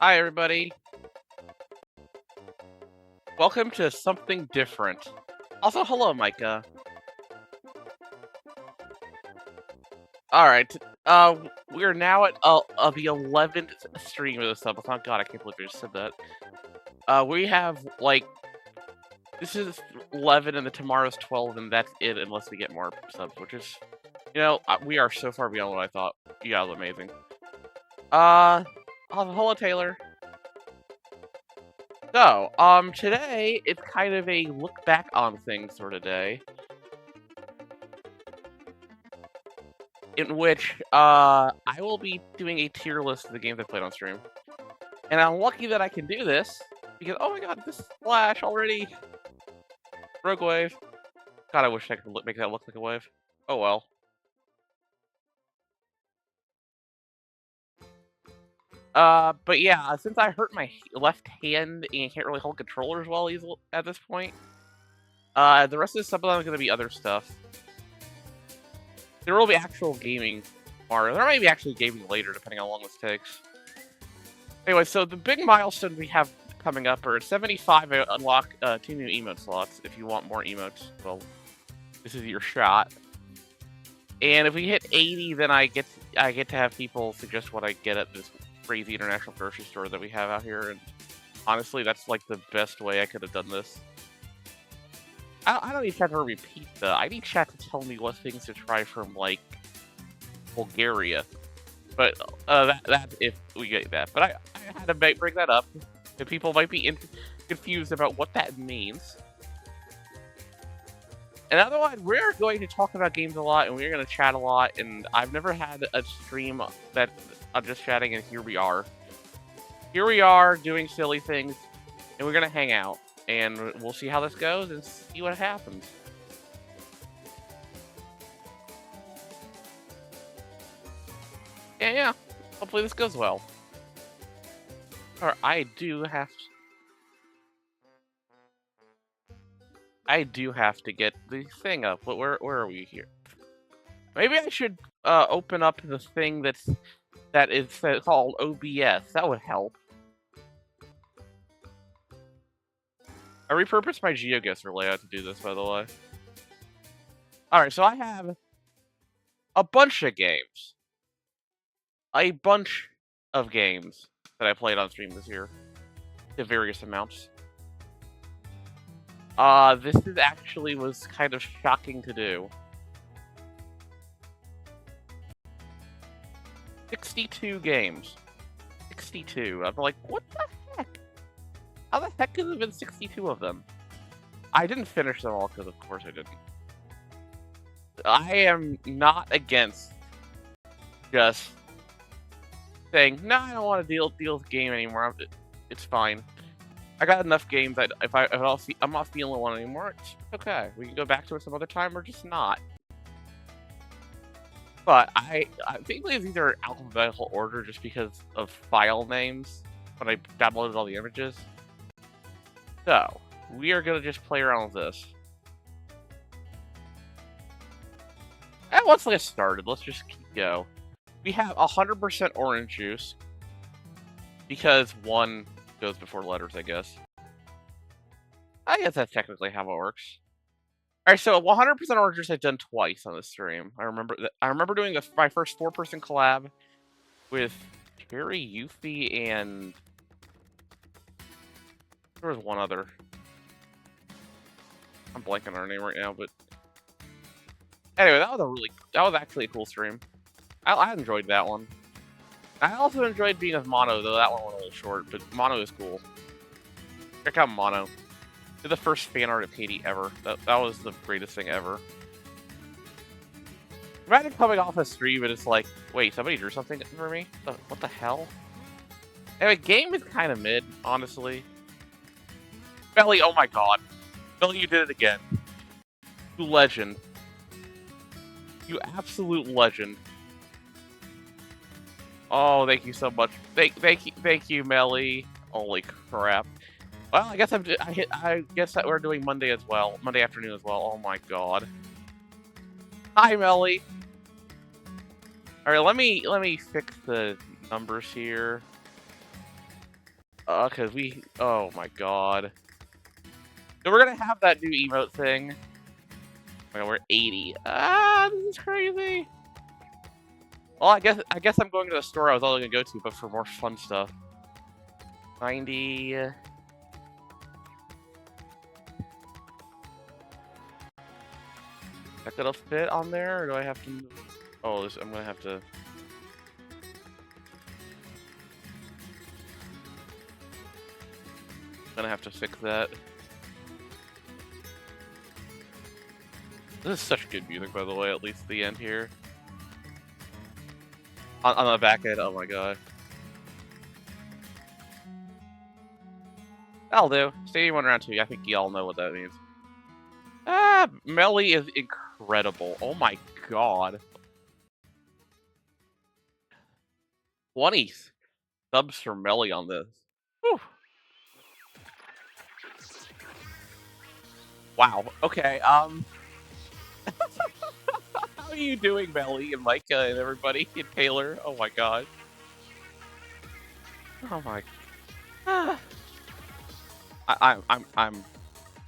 Hi, everybody. Welcome to Something Different. Also, hello, Micah. Alright, we're now at the 11th stream of this episode. God, I can't believe I just said that. We have, like, this is 11 and then tomorrow's 12, and that's it unless we get more subs, which is, we are so far beyond what I thought. You guys are amazing. Hello, Taylor. So, today, it's kind of a look back on things sort of day. In which, I will be doing a tier list of the games I played on stream. And I'm lucky that I can do this, because, oh my god, this Flash already! Rogue Wave. God, I wish I could make that look like a wave. Oh well. But yeah, since I hurt my left hand and can't really hold controllers well at this point, the rest of the stuff is gonna be other stuff. There will be actual gaming tomorrow. There might be actually gaming later, depending on how long this takes. Anyway, so the big milestone we have coming up are 75 unlock 2 new emote slots. If you want more emotes, well, this is your shot. And if we hit 80, then I get to have people suggest what I get at this crazy international grocery store that we have out here. And honestly, that's like the best way I could have done this. I don't need chat to repeat that. I need chat to tell me what things to try from like Bulgaria. But that if we get that. But I had to bring that up. And people might be confused about what that means. And otherwise, we're going to talk about games a lot, and we're going to chat a lot. And I've never had a stream that I'm just chatting, and here we are. Here we are doing silly things, and we're going to hang out. And we'll see how this goes and see what happens. Yeah. Hopefully this goes well. Or I do have to get the thing up. Where are we here? Maybe I should open up the thing that is called OBS. That would help. I repurposed my GeoGuessr layout to do this, by the way. Alright, so I have a bunch of games. A bunch of games that I played on stream this year. To various amounts. This actually was kind of shocking to do. 62 games. 62. I'm like, what the heck? How the heck could there have been 62 of them? I didn't finish them all, because of course I didn't. I am not against just saying, no, I don't want to deal with the game anymore. It's fine. I got enough games that if I'm not feeling one anymore, it's okay. We can go back to it some other time or just not. But I think these are alphabetical order just because of file names when I downloaded all the images. So, we are going to just play around with this. And let's get started. Let's just go. We have 100% orange juice. Because 1 goes before letters, I guess. I guess that's technically how it works. Alright, so 100% orange juice I've done twice on this stream. I remember doing my first 4-person collab with Terry, Yuffie, and there was one other. I'm blanking on her name right now, but anyway, that was actually a cool stream. I enjoyed that one. I also enjoyed being with Mono, though that one went a little short, but Mono is cool. Check out Mono. Did the first fan art of Katie ever. That was the greatest thing ever. Imagine coming off a stream and it's like, wait, somebody drew something for me? What the hell? Anyway, game is kind of mid, honestly. Belly, oh my god. Belly, you did it again. You legend. You absolute legend. Oh, thank you so much. Thank you, Melly. Holy crap. Well, I guess I guess that we're doing Monday as well. Monday afternoon as well. Oh my god. Hi, Melly. All right, let me fix the numbers here. Cause oh my god. So we're gonna have that new emote thing. Oh, we're 80. Ah, this is crazy. Well, I guess I'm going to the store I was only gonna go to, but for more fun stuff. 90. Is that gonna fit on there, or do I have to? Oh, I'm gonna have to. Gonna have to fix that. This is such good music, by the way. At least the end here. On the back end, oh my god. That'll do. Stadium 1 round 2. I think y'all know what that means. Ah, Melly is incredible. Oh my god. 20 subs for Melly on this. Whew. Wow. Okay. How are you doing, Melly and Micah and everybody and Taylor? Oh my god. Oh my.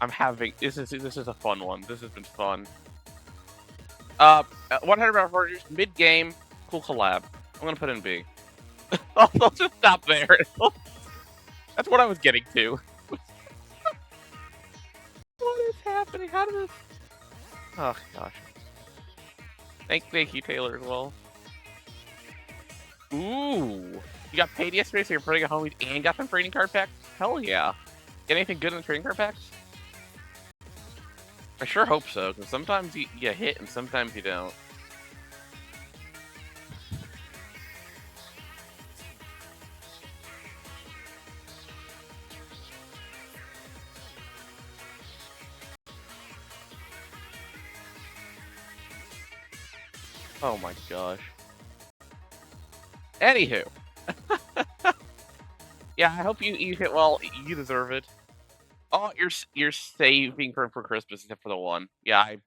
I'm having this is a fun one. This has been fun. 100 Round mid game, cool collab. I'm gonna put in B. I'll just stop there. That's what I was getting to. What is happening? How did this? Oh gosh. Thank you, Taylor, as well. Ooh, you got paid yesterday, so you're putting a homies and got some trading card packs. Hell yeah! Get anything good in the trading card packs? I sure hope so, because sometimes you hit and sometimes you don't. Oh my gosh. Anywho. Yeah, I hope you hit well. You deserve it. Oh, you're saving for Christmas except for the one. Yeah,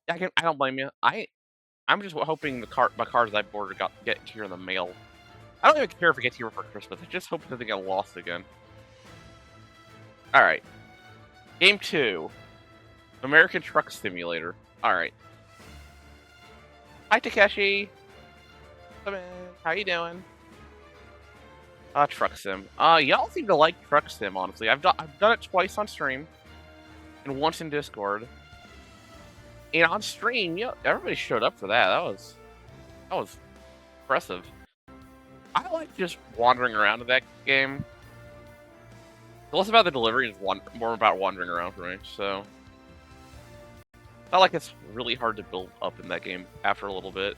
I don't blame you. I'm just hoping my cards I ordered get here in the mail. I don't even care if it gets here for Christmas. I just hope it doesn't get lost again. All right. Game 2. American Truck Simulator. All right. Hi, Takeshi. Come in. How you doing? Truck Sim. Y'all seem to like Truck Sim, honestly. I've done it twice on stream, and once in Discord. And on stream, everybody showed up for that. That was impressive. I like just wandering around in that game. Less about the delivery, is more about wandering around for me. So, not like it's really hard to build up in that game after a little bit.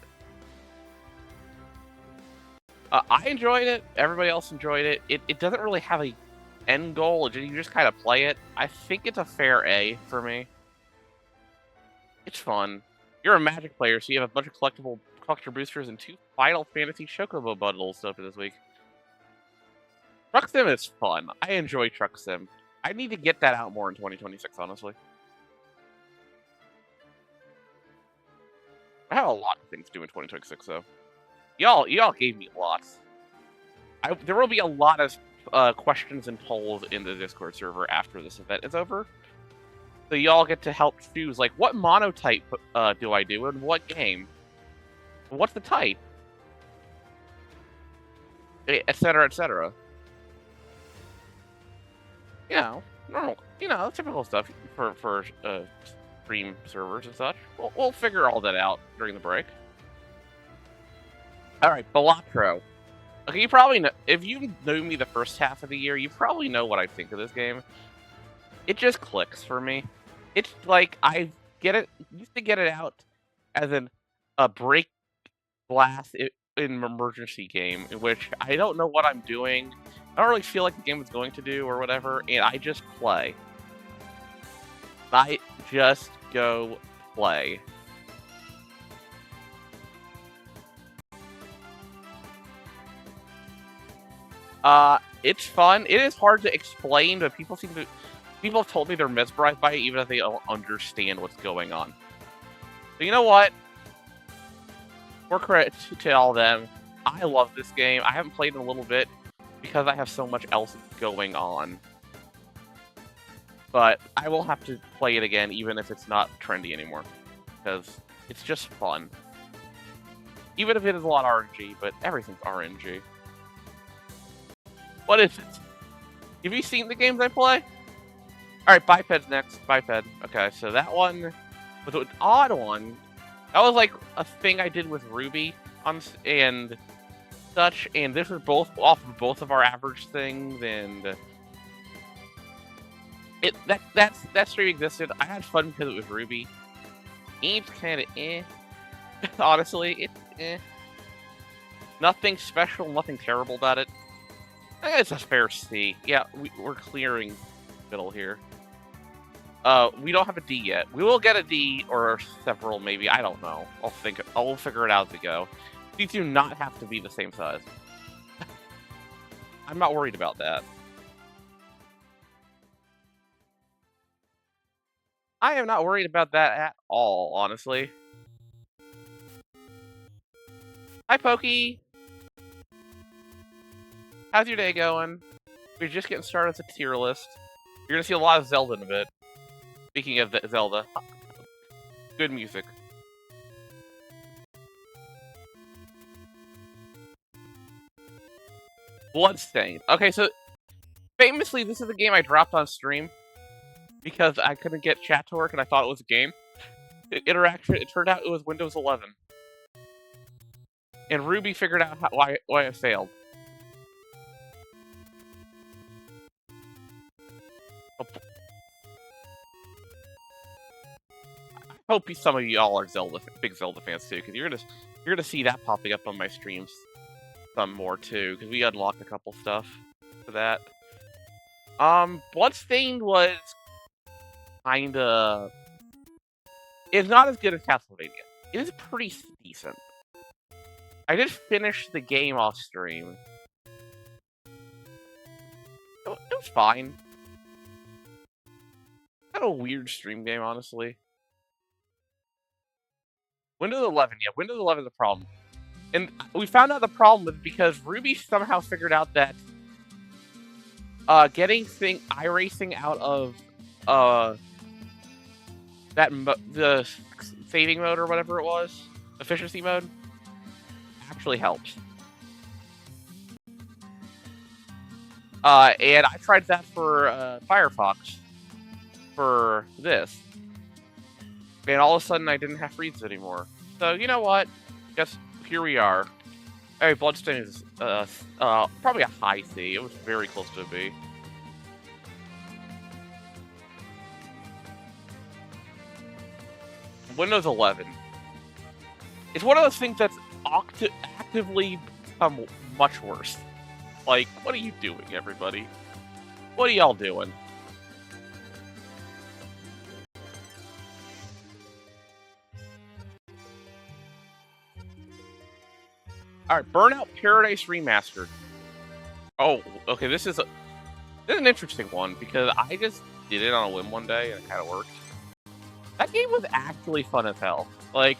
I enjoyed it. Everybody else enjoyed it. It doesn't really have a end goal. You just kind of play it. I think it's a fair A for me. It's fun. You're a Magic player, so you have a bunch of collector boosters and 2 Final Fantasy Chocobo bundles open this week. Truck Sim is fun. I enjoy Truck Sim. I need to get that out more in 2026, honestly. I have a lot of things to do in 2026, though. Y'all gave me lots. There will be a lot of questions and polls in the Discord server after this event is over. So y'all get to help choose, like, what monotype do I do in what game? What's the type? Etc., etc. Typical stuff for stream servers and such. We'll figure all that out during the break. All right, Balatro. Okay, you probably know, if you knew me the first half of the year, you probably know what I think of this game. It just clicks for me. It's like I used to get it out as a break glass in an emergency game in which I don't know what I'm doing. I don't really feel like the game is going to do or whatever, and I just play. I just go play. It's fun. It is hard to explain, but people have told me they're mesmerized by it, even if they don't understand what's going on. So you know what? For credit to all them, I love this game. I haven't played in a little bit because I have so much else going on. But I will have to play it again, even if it's not trendy anymore, because it's just fun. Even if it is a lot RNG, but everything's RNG. What is it? Have you seen the games I play? Alright, Biped's next. Biped. Okay, so that one was an odd one. That was like a thing I did with Ruby and such, and this was both off of both of our average things, and that stream existed. I had fun because it was Ruby. Game's kind of eh. Honestly, it's eh. Nothing special, nothing terrible about it. I guess it's a fair C. Yeah, we're clearing middle here. We don't have a D yet. We will get a D or several, maybe. I don't know. I'll figure it out as we go. These do not have to be the same size. I'm not worried about that. I am not worried about that at all, honestly. Hi, Pokey. How's your day going? We're just getting started with the tier list. You're gonna see a lot of Zelda in a bit. Speaking of Zelda, good music. Bloodstained. Okay, so famously, this is a game I dropped on stream because I couldn't get chat to work and I thought it was a game. It turned out it was Windows 11. And Ruby figured out why it failed. I hope some of y'all are big Zelda fans too, because you're gonna see that popping up on my streams some more too, because we unlocked a couple stuff for that. Bloodstained was kinda. It's not as good as Castlevania. It is pretty decent. I did finish the game off stream. It was fine. Kind of a weird stream game, honestly. Windows 11, yeah, Windows 11 is a problem. And we found out the problem was because Ruby somehow figured out that getting iRacing out of the saving mode or whatever it was, efficiency mode, actually helps. And I tried that for Firefox for this. And all of a sudden I didn't have freezes anymore. So, you know what? Guess here we are. Hey, Bloodstained is probably a high C. It was very close to a B. Windows 11. It's one of those things that's actively become much worse. Like, what are you doing, everybody? What are y'all doing? Alright, Burnout Paradise Remastered. Oh, okay, this is an interesting one, because I just did it on a whim one day, and it kind of worked. That game was actually fun as hell. Like,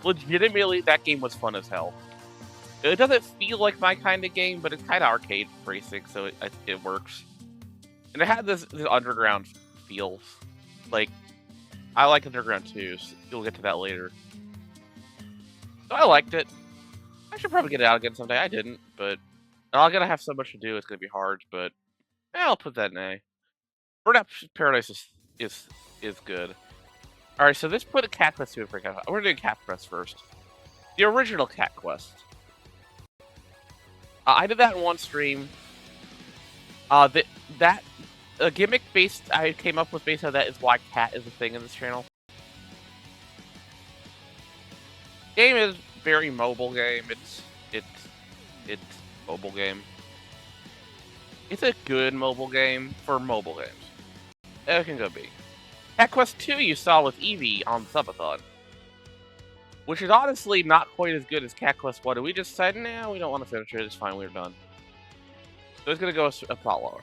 legitimately, that game was fun as hell. It doesn't feel like my kind of game, but it's kind of arcade racing, so it works. And it had this underground feel. Like, I like Underground too, so you'll get to that later. So I liked it. I should probably get it out again someday. I didn't, but I'm gonna have so much to do, it's gonna be hard, but I'll put that in A. Burnout Paradise is good. Alright, so let's put a Cat Quest to it for Cat. We're doing Cat Quest first. The original Cat Quest. I did that in one stream. That gimmick I came up with based on that is why Cat is a thing in this channel. Game is very mobile game. It's mobile game. It's a good mobile game for mobile games. It can go B. Cat Quest 2 you saw with Eevee on Subathon. Which is honestly not quite as good as Cat Quest 1. And we just said, nah, we don't want to finish it. It's fine, we're done. So it's going to go a plot lower.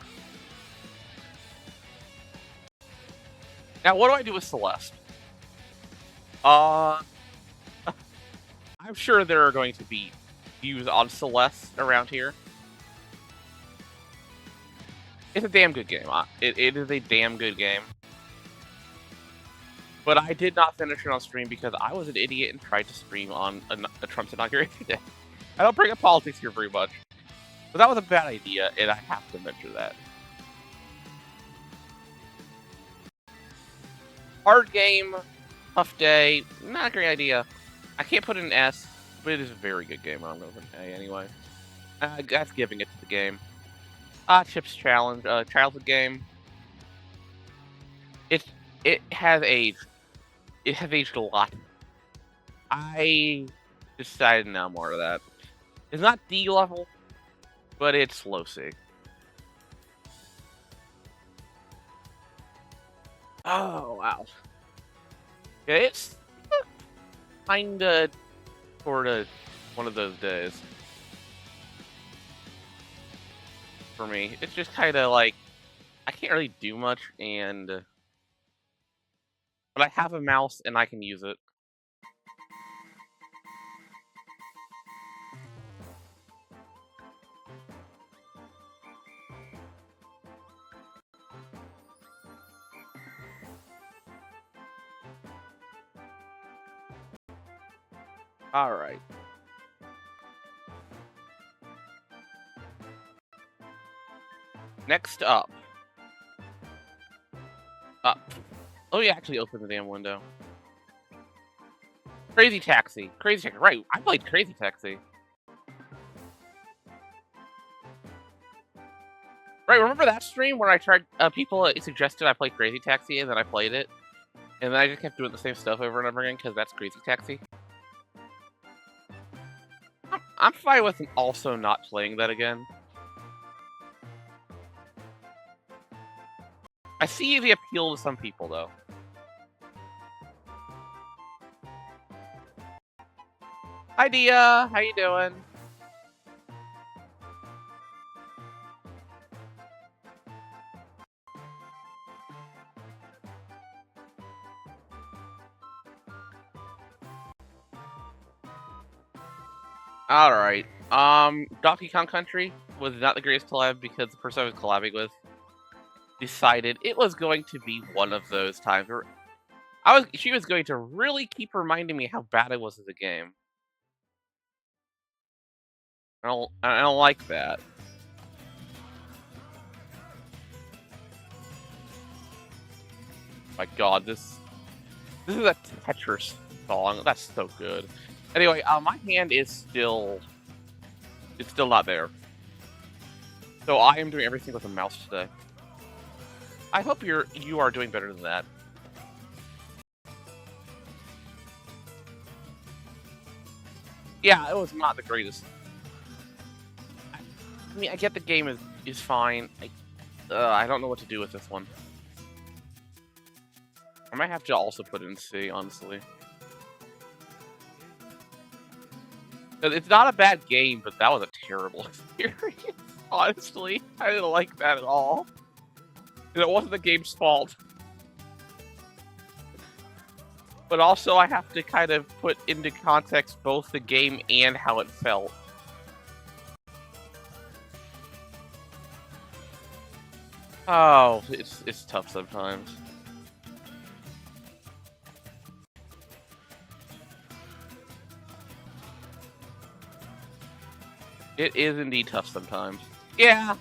Now, what do I do with Celeste? I'm sure there are going to be views on Celeste around here. It's a damn good game. It is a damn good game. But I did not finish it on stream because I was an idiot and tried to stream on a Trump's inauguration day. I don't bring up politics here very much. But that was a bad idea, and I have to mention that. Hard game, tough day, not a great idea. I can't put in an S, but it is a very good game. I'm going to put an A anyway. That's giving it to the game. Chips Challenge, childhood game. It has aged. It has aged a lot. I decided no more of that. It's not D level, but it's low C. Oh wow. Yeah, it's kinda, sorta, one of those days. For me, it's just kinda like I can't really do much, and but I have a mouse and I can use it. All right. Next up. Let me actually open the damn window. Crazy Taxi. Crazy Taxi. Right, I played Crazy Taxi. Right, remember that stream where I tried, people suggested I play Crazy Taxi and then I played it? And then I just kept doing the same stuff over and over again because that's Crazy Taxi? I'm fine with also not playing that again. I see the appeal to some people, though. Hi, Dia. How you doing? Alright. Donkey Kong Country was not the greatest collab because the person I was collabing with decided it was going to be one of those times where she was going to really keep reminding me how bad I was as a game. I don't like that. My god, this is a Tetris song. That's so good. Anyway, my hand is still not there. So I am doing everything with a mouse today. I hope you are doing better than that. Yeah, it was not the greatest. I mean, I get the game is fine. I don't know what to do with this one. I might have to also put it in C, honestly. It's not a bad game, but that was a terrible experience, honestly. I didn't like that at all. And it wasn't the game's fault. But also, I have to kind of put into context both the game and how it felt. Oh, it's tough sometimes. It is indeed tough sometimes. Yeah.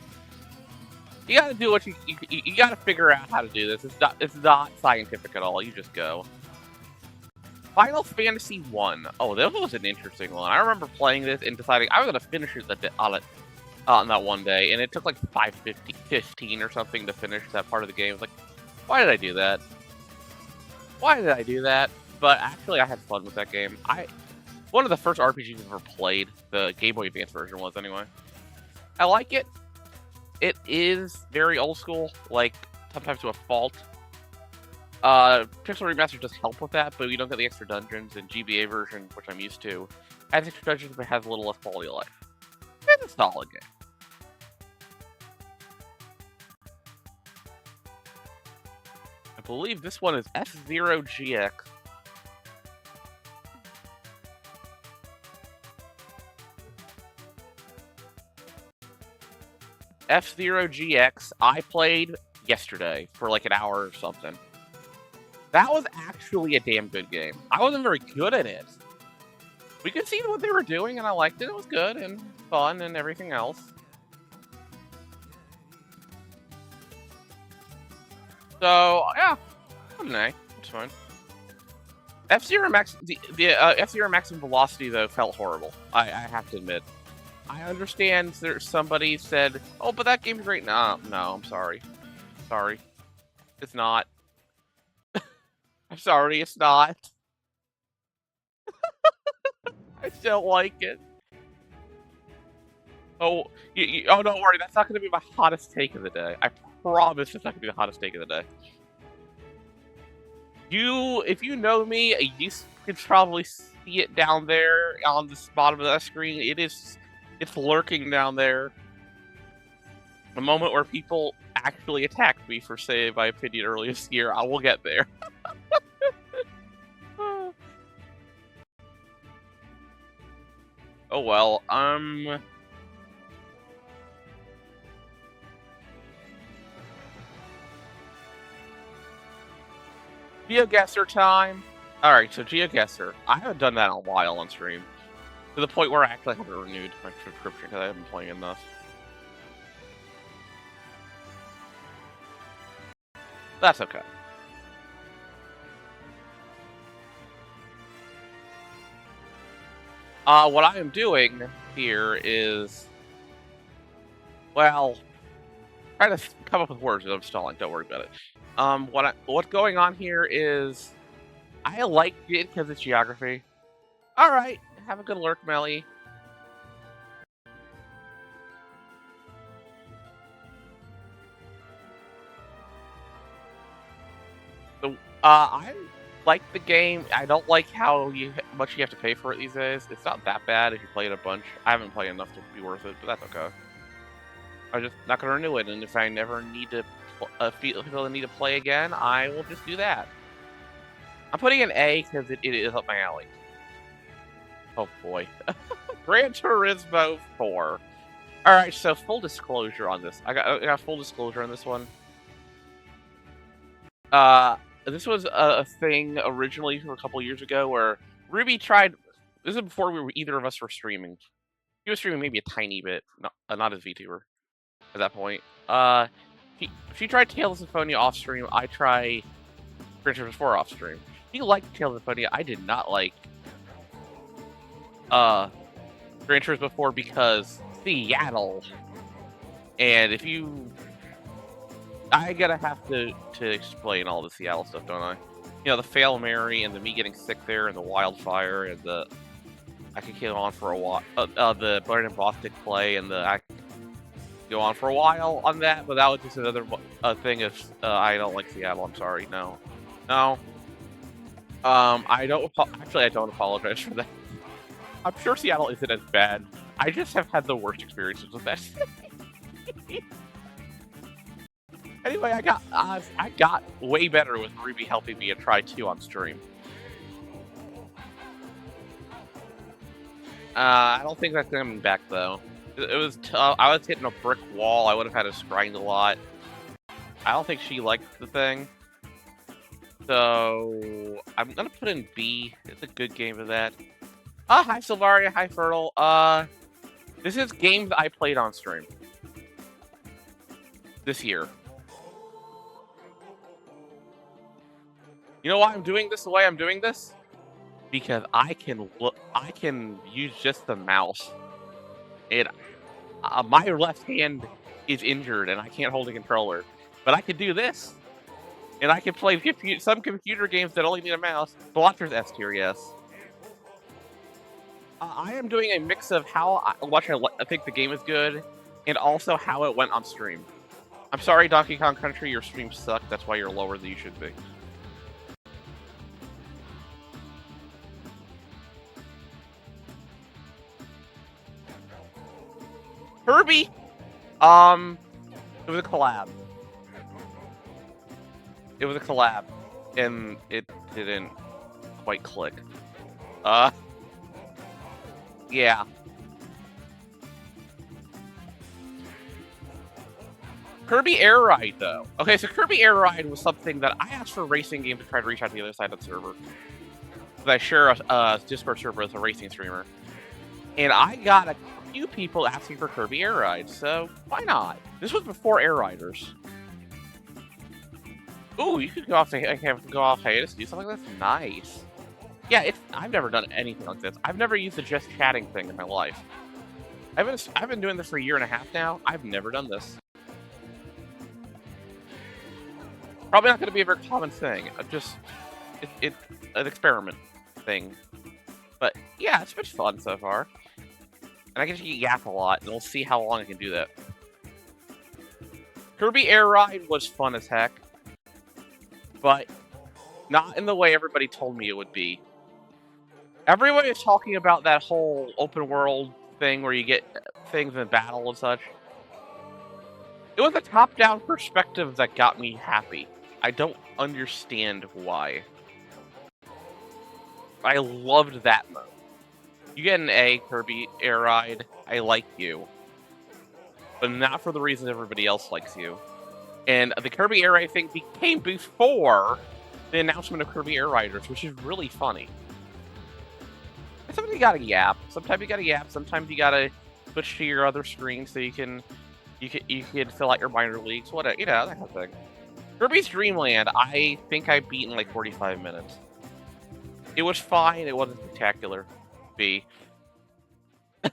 You gotta do what you gotta figure out how to do this. It's not scientific at all. You just go. Final Fantasy 1. Oh, that was an interesting one. I remember playing this and deciding I was gonna finish it on that one day, and it took like 15 or something to finish that part of the game. I was like, why did I do that? Why did I do that? But actually, I had fun with that game. One of the first RPGs I've ever played. The Game Boy Advance version was, anyway. I like it. It is very old school, like, sometimes to a fault. Pixel Remaster does help with that, but you don't get the extra dungeons, and GBA version, which I'm used to, has extra dungeons but has a little less quality of life. It's a solid game. I believe this one is F-Zero GX. F-Zero GX, I played yesterday for like an hour or something. That was actually a damn good game. I wasn't very good at it. We could see what they were doing, and I liked it. It was good and fun and everything else. So, yeah. Okay, it's fine. F-Zero Max, the F-Zero Maximum Velocity, though, felt horrible. I have to admit. I understand somebody said, oh, but that game's great. No, I'm sorry. Sorry. It's not. I'm sorry, it's not. I still like it. Oh, oh, don't worry. That's not going to be my hottest take of the day. I promise it's not going to be the hottest take of the day. If you know me, you can probably see it down there on the bottom of that screen. It's lurking down there. The moment where people actually attacked me for saying my opinion earlier this year, I will get there. Oh well, GeoGuessr time. Alright, so GeoGuessr. I haven't done that in a while on stream. To the point where I actually haven't renewed my subscription because I haven't been playing enough. That's okay. What I am doing here is, well, trying to come up with words as I'm stalling. Don't worry about it. What's going on here is, I like it because it's geography. All right, have a good lurk, Melly. So, I like the game. I don't like how much you have to pay for it these days. It's not that bad if you play it a bunch. I haven't played enough to be worth it, but that's okay. I'm just not gonna renew it, and if I never need to feel the need to play again, I will just do that. I'm putting an A because it is up my alley. Oh boy, Gran Turismo 4. All right, so full disclosure on this. I got full disclosure on this one. This was a thing originally from a couple years ago where Ruby tried. This is before either of us were streaming. He was streaming maybe a tiny bit, not as VTuber at that point. She tried Tales of Symphonia off stream. I tried Gran Turismo 4 off stream. She liked Tales of Symphonia. I did not like Gran Turismo 4 because Seattle. And if you, I gotta have to explain all the Seattle stuff, don't I? You know, the Fail Mary and the me getting sick there and the wildfire and the I could go on for a while. The Brandon Bostic play and I could go on for a while on that, but that was just another thing of I don't like Seattle. I'm sorry. No. I don't apologize for that. I'm sure Seattle isn't as bad. I just have had the worst experiences with that. Anyway, I got way better with Ruby helping me and try 2 on stream. I don't think that's coming back though. It was tough. I was hitting a brick wall. I would have had to grind a lot. I don't think she liked the thing. So I'm gonna put in B. It's a good game for that. Hi Silvaria, hi Fertile. This is games I played on stream this year. You know why I'm doing this the way I'm doing this? Because I can use just the mouse. And my left hand is injured and I can't hold a controller. But I can do this. And I can play some computer games that only need a mouse. Blotcher's S tier, yes. I am doing a mix of how much I think the game is good, and also how it went on stream. I'm sorry, Donkey Kong Country, your stream sucked. That's why you're lower than you should be. Kirby! It was a collab. It was a collab, and it didn't quite click. Yeah. Kirby Air Ride, though. Okay, so Kirby Air Ride was something that I asked for a racing game to try to reach out to the other side of the server. Because I share a Discord server with a racing streamer. And I got a few people asking for Kirby Air Ride, so why not? This was before Air Riders. Ooh, you could go off hiatus to do something like this? Nice. Yeah, I've never done anything like this. I've never used the just chatting thing in my life. I've been doing this for a year and a half now. I've never done this. Probably not going to be a very common thing. It's an experiment thing. But yeah, it's been fun so far. And I get to yap a lot, and we'll see how long I can do that. Kirby Air Ride was fun as heck. But not in the way everybody told me it would be. Everybody is talking about that whole open world thing where you get things in battle and such. It was a top-down perspective that got me happy. I don't understand why. I loved that mode. You get an A, Kirby Air Ride. I like you. But not for the reason everybody else likes you. And the Kirby Air Ride thing became before the announcement of Kirby Air Riders, which is really funny. Sometimes you gotta yap. Sometimes you gotta yap. Sometimes you gotta switch to your other screen so you can fill out your minor leagues. Whatever, you know, that kind of thing. Kirby's Dream Land, I think I beat in like 45 minutes. It was fine. It wasn't spectacular. B. I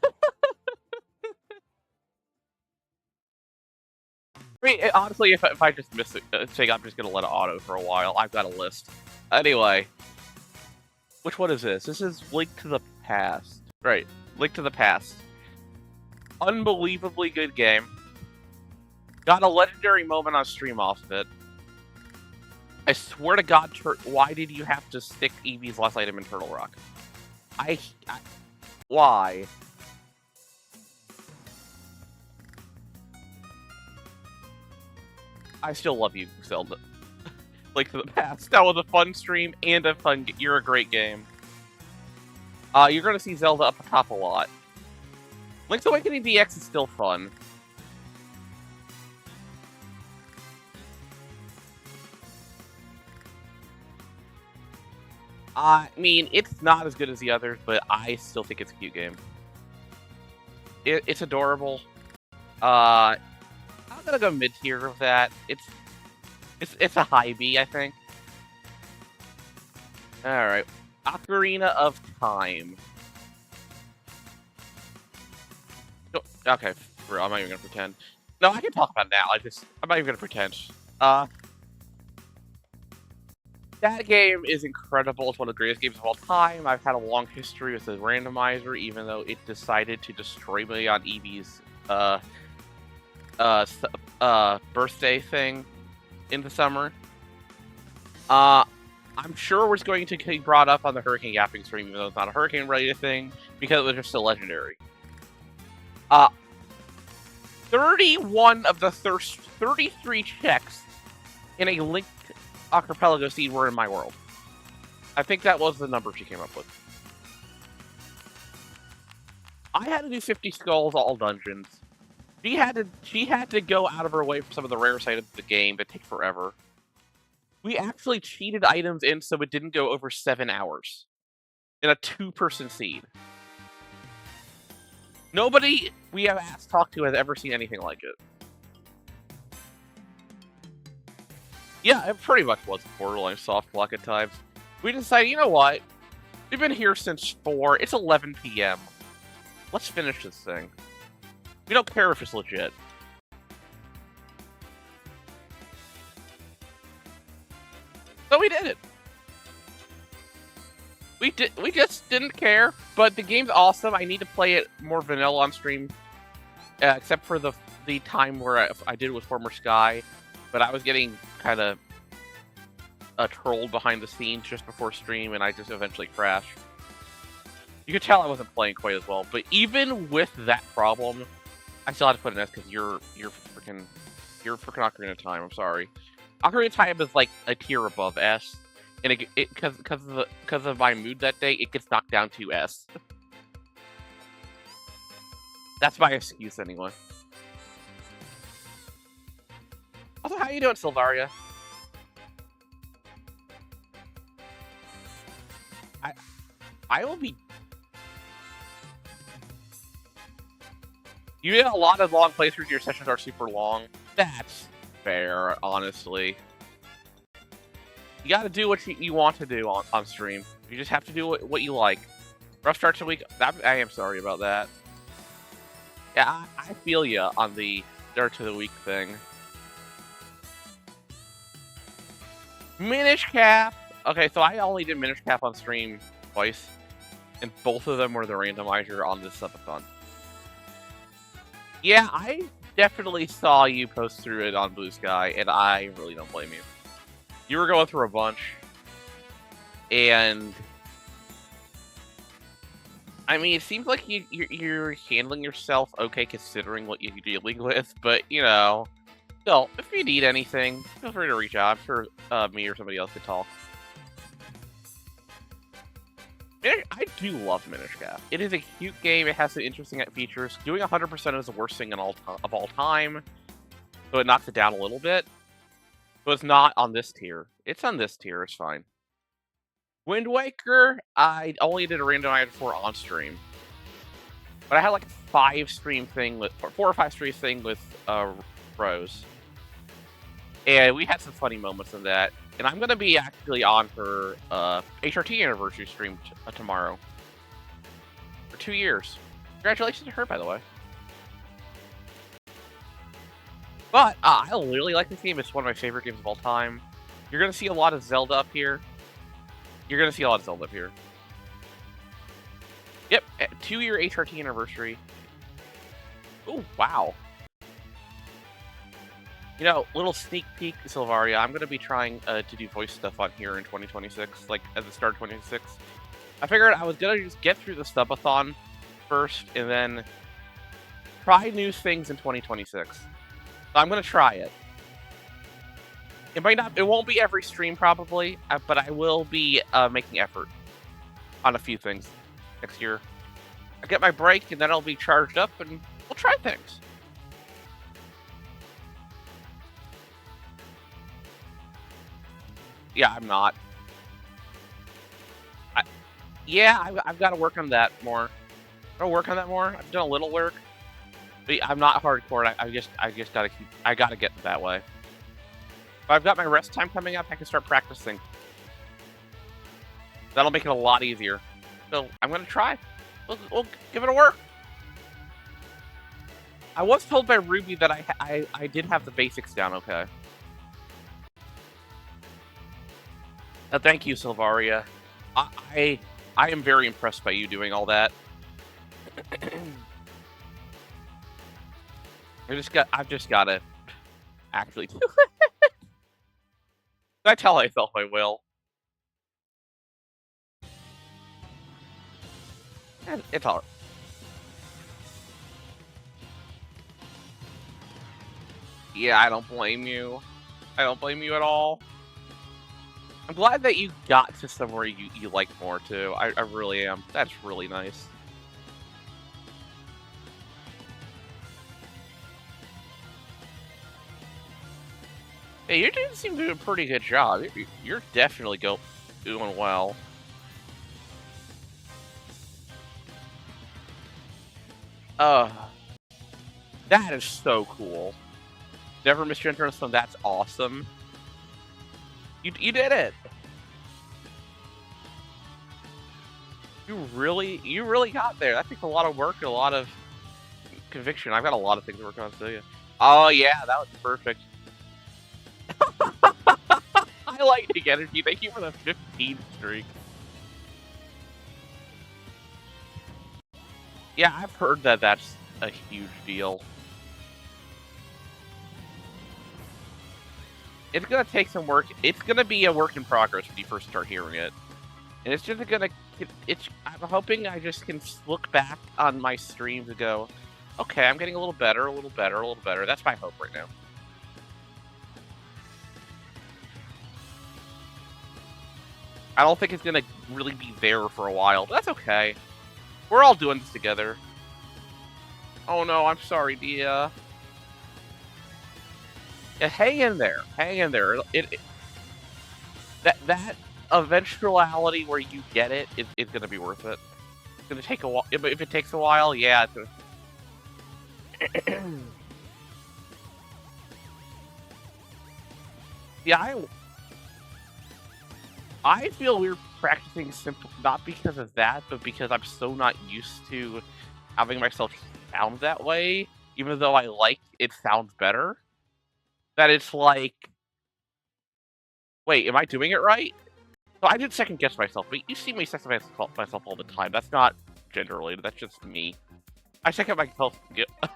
mean, honestly, if I just miss it, say I'm just gonna let it auto for a while. I've got a list. Anyway, which one is this? This is Link to the Past. Right, Link to the Past. Unbelievably good game. Got a legendary moment on stream off of it. I swear to God, why did you have to stick Eevee's last item in Turtle Rock? Why? I still love you, Zelda. Link to the Past. That was a fun stream and a fun. You're a great game. You're gonna see Zelda up the top a lot. Link's Awakening DX is still fun. I mean, it's not as good as the others, but I still think it's a cute game. It's adorable. I'm gonna go mid-tier with that. It's a high B, I think. Alright. Ocarina of Time. Okay, I'm not even gonna pretend. No, I can talk about it now. I'm not even gonna pretend. That game is incredible. It's one of the greatest games of all time. I've had a long history with the randomizer, even though it decided to destroy me on Eevee's birthday thing in the summer. I'm sure it's going to be brought up on the Hurricane Yapping stream, even though it's not a hurricane-related thing, because it was just so legendary. 31 of the 33 checks in a Link Archipelago seed were in my world. I think that was the number she came up with. I had to do 50 skulls, all dungeons. She had to go out of her way for some of the rarest items in the game that take forever. We actually cheated items in so it didn't go over 7 hours. In a 2-person seed. Nobody we have talked to has ever seen anything like it. Yeah, it pretty much was a Borderline soft block at times. We decided, you know what? We've been here since 4. It's 11 PM. Let's finish this thing. We don't care if it's legit. So we did it. We just didn't care, but the game's awesome. I need to play it more vanilla on stream, except for the time where I did it with Former Sky, but I was getting kind of trolled behind the scenes just before stream, and I just eventually crashed. You could tell I wasn't playing quite as well, but even with that problem, I still had to put an S because you're freaking Ocarina of Time. I'm sorry. Ocarina of Time is like a tier above S, and because of my mood that day, it gets knocked down to S. That's my excuse anyway. Also, how you doing, Silvaria? I will be... You get a lot of long playthroughs, your sessions are super long. That's fair, honestly. You gotta do what you want to do on stream. You just have to do what you like. Rough start to the week, I am sorry about that. Yeah, I feel ya on the start to the week thing. Minish Cap! Okay, so I only did Minish Cap on stream twice, and both of them were the randomizer on this subathon. Yeah, I definitely saw you post through it on Blue Sky, and I really don't blame you. You were going through a bunch, and I mean, it seems like you're handling yourself okay considering what you're dealing with, but, you know, still, if you need anything, feel free to reach out. I'm sure me or somebody else could talk. I do love Minish Cap. It is a cute game. It has some interesting features. Doing 100% is the worst thing of all time, so it knocks it down a little bit. But it's not on this tier. It's on this tier. It's fine. Wind Waker, I only did a randomizer for on stream. But I had like a 4 or 5 stream thing with Rose. And we had some funny moments in that. And I'm going to be actually on her HRT anniversary stream tomorrow. For 2 years. Congratulations to her, by the way. But I really like this game. It's one of my favorite games of all time. You're going to see a lot of Zelda up here. Yep, 2-year HRT anniversary. Oh, wow. You know, little sneak peek, Silvaria. I'm going to be trying to do voice stuff on here in 2026, like at the start of 2026. I figured I was going to just get through the subathon first and then try new things in 2026. So I'm going to try it. It won't be every stream probably, but I will be making effort on a few things next year. I get my break and then I'll be charged up and we'll try things. Yeah, I'm not. I've got to work on that more. I've done a little work, but I'm not hardcore. I just gotta get that way. If I've got my rest time coming up, I can start practicing. That'll make it a lot easier. So I'm gonna try. We'll give it a work. I was told by Ruby that I did have the basics down okay. Thank you, Silvaria. I am very impressed by you doing all that. I've just gotta actually do it. I tell myself I will. And it's alright. Yeah, I don't blame you. I don't blame you at all. I'm glad that you got to somewhere you like more, too. I really am. That's really nice. Hey, you do seem to do a pretty good job. You're definitely doing well. That is so cool. Never missed your entrance, so that's awesome. You did it. You really got there. That takes a lot of work and a lot of conviction. I've got a lot of things to work on still. Yeah. Oh yeah, that was perfect. I Lightning Energy. Thank you for the 15 streak. Yeah, I've heard that that's a huge deal. It's gonna take some work. It's gonna be a work in progress when you first start hearing it. And it's just gonna... I'm hoping I just can look back on my streams and go, okay, I'm getting a little better, a little better, a little better. That's my hope right now. I don't think it's gonna really be there for a while, but that's okay. We're all doing this together. Oh no, I'm sorry, Dia. Yeah, hang in there. Hang in there. That eventuality where you get it is gonna be worth it. It's gonna take a while. If it takes a while, yeah. Yeah, I feel weird practicing simple, not because of that, but because I'm so not used to having myself sound that way, even though I like it sounds better, that it's like, wait, am I doing it right? So I did second guess myself, but you see me second guess myself all the time. That's not gender related, that's just me. I second myself, I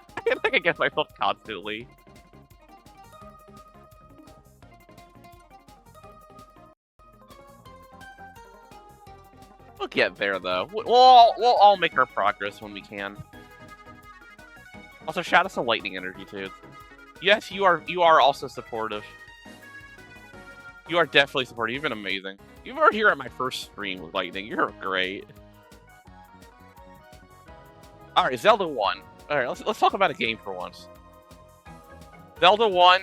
second guess myself constantly. We'll get there, though. We'll all make our progress when we can. Also, shout out to Lightning Energy, too. Yes, you are also supportive. You are definitely supportive. You've been amazing. You were here at my first stream with Lightning. You're great. Alright, Zelda 1. Alright, let's talk about a game for once. Zelda 1.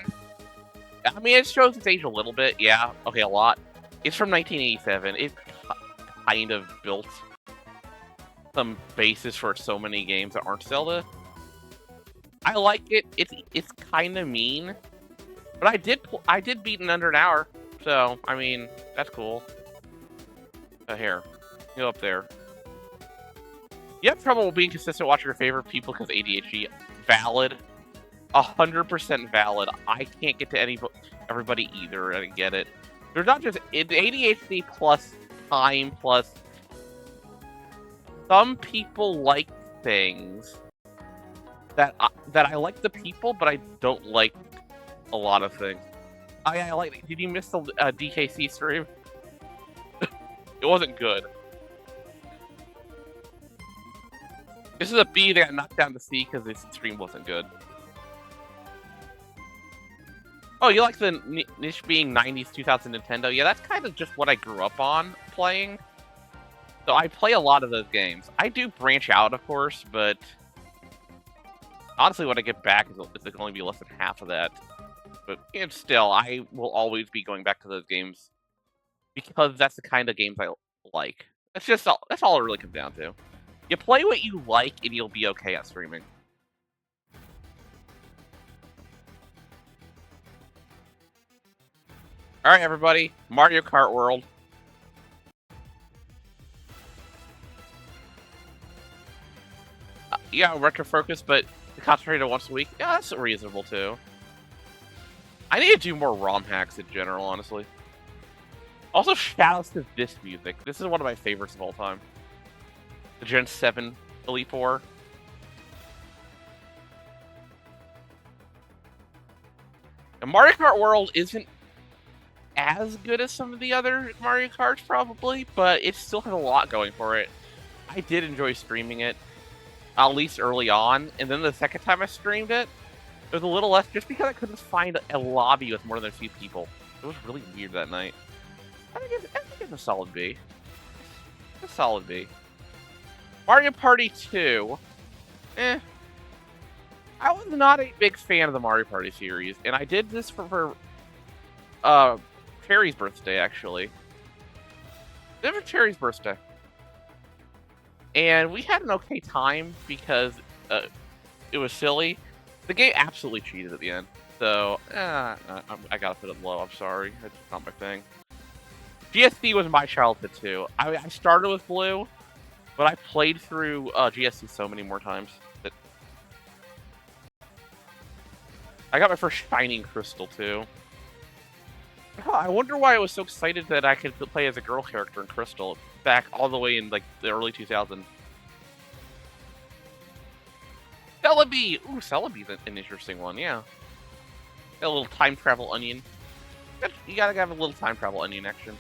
I mean, it shows its age a little bit. Yeah, okay, a lot. It's from 1987. It kind of built some basis for so many games that aren't Zelda. I like it. It's kind of mean, but I did beat in under an hour. So I mean, that's cool. Here, go up there. You have trouble being consistent watching your favorite people because ADHD. Valid, 100% valid. I can't get to everybody either. I get it. There's not just ADHD plus time plus. Some people like things that I like the people, but I don't like a lot of things. I like. Did you miss the DKC stream? It wasn't good. This is a B that got knocked down to C because this stream wasn't good. Oh, you like the niche being 90s 2000 Nintendo? Yeah, that's kind of just what I grew up on playing. So I play a lot of those games. I do branch out, of course, but honestly, when I get back, it's going to only be less than half of that. But still, I will always be going back to those games because that's the kind of games I like. That's all it really comes down to. You play what you like, and you'll be okay at streaming. All right, everybody, Mario Kart World. Yeah, retro focus, but concentrated once a week. Yeah, that's reasonable too. I need to do more ROM hacks in general, honestly. Also, shoutouts to this music. This is one of my favorites of all time. The Gen 7 Elite Four. And Mario Kart World isn't as good as some of the other Mario Karts, probably, but it still has a lot going for it. I did enjoy streaming it, at least early on, and then the second time I streamed it, it was a little less, just because I couldn't find a lobby with more than a few people. It was really weird that night. I think it's a solid B. It's a solid B. Mario Party 2. I was not a big fan of the Mario Party series, and I did this for Cherry's birthday, actually. It was Cherry's birthday. And we had an okay time because it was silly. The game absolutely cheated at the end. So, I gotta put it low, I'm sorry. It's not my thing. GSC was my childhood, too. I started with Blue, but I played through GSC so many more times. That I got my first Shining Crystal, too. I wonder why I was so excited that I could play as a girl character in Crystal back all the way in like the early 2000s. Celebi! Ooh, Celebi's an interesting one, yeah. Got a little time travel onion. You gotta have a little time travel onion action.